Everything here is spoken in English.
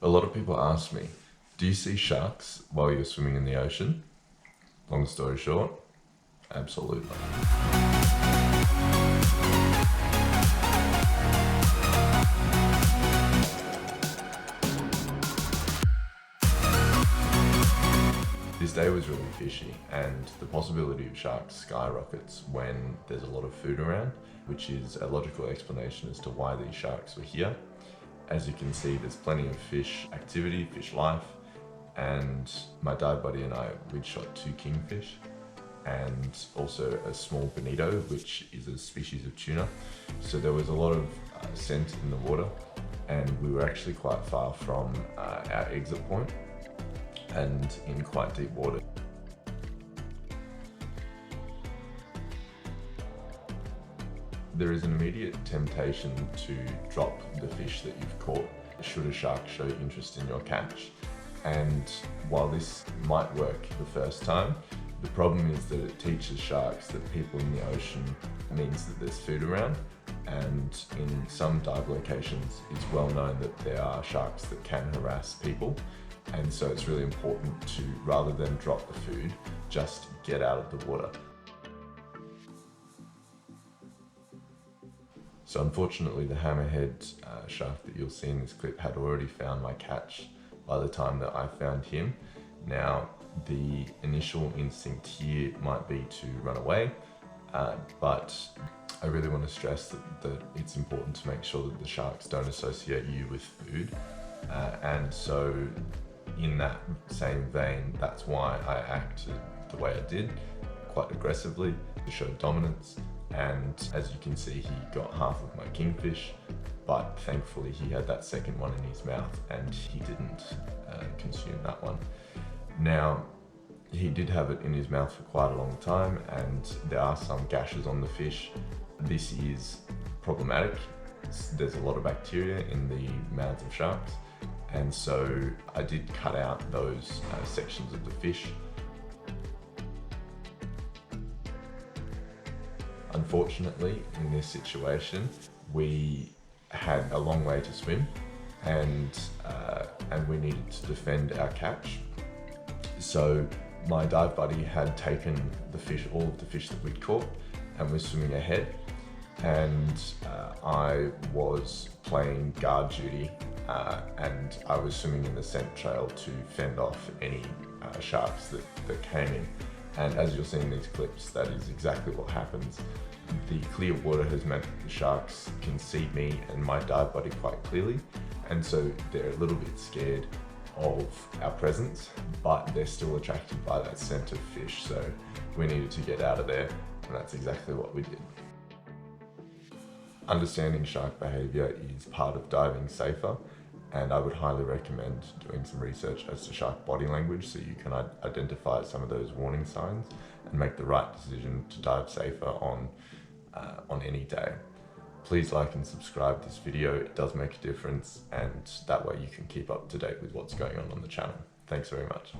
A lot of people ask me, do you see sharks while you're swimming in the ocean? Long story short, absolutely. This day was really fishy, and the possibility of sharks skyrockets when there's a lot of food around, which is a logical explanation as to why these sharks were here. As you can see, there's plenty of fish activity, fish life, and my dive buddy and I, we'd shot 2 kingfish and also a small bonito, which is a species of tuna. So there was a lot of scent in the water, and we were actually quite far from our exit point and in quite deep water. There is an immediate temptation to drop the fish that you've caught should a shark show interest in your catch. And while this might work the first time, the problem is that it teaches sharks that people in the ocean means that there's food around. And in some dive locations, it's well known that there are sharks that can harass people. And so it's really important to, rather than drop the food, just get out of the water. So unfortunately, the hammerhead shark that you'll see in this clip had already found my catch by the time that I found him. Now, the initial instinct here might be to run away, but I really want to stress that it's important to make sure that the sharks don't associate you with food. And so in that same vein, that's why I acted the way I did, quite aggressively, to show dominance. And as you can see, he got half of my kingfish, but thankfully he had that second one in his mouth and he didn't consume that one. Now, he did have it in his mouth for quite a long time, and there are some gashes on the fish. This is problematic. There's a lot of bacteria in the mouths of sharks, and so I did cut out those sections of the fish. Unfortunately, in this situation, we had a long way to swim, and we needed to defend our catch. So my dive buddy had taken the fish, all of the fish that we'd caught, and was swimming ahead, and I was playing guard duty, and I was swimming in the scent trail to fend off any sharks that came in. And as you'll see in these clips, that is exactly what happens. The clear water has meant that the sharks can see me and my dive buddy quite clearly, and so they're a little bit scared of our presence, but they're still attracted by that scent of fish, so we needed to get out of there, and that's exactly what we did. Understanding shark behaviour is part of diving safer, and I would highly recommend doing some research as to shark body language so you can identify some of those warning signs and make the right decision to dive safer on any day. Please like and subscribe this video, it does make a difference, and that way you can keep up to date with what's going on the channel. Thanks very much.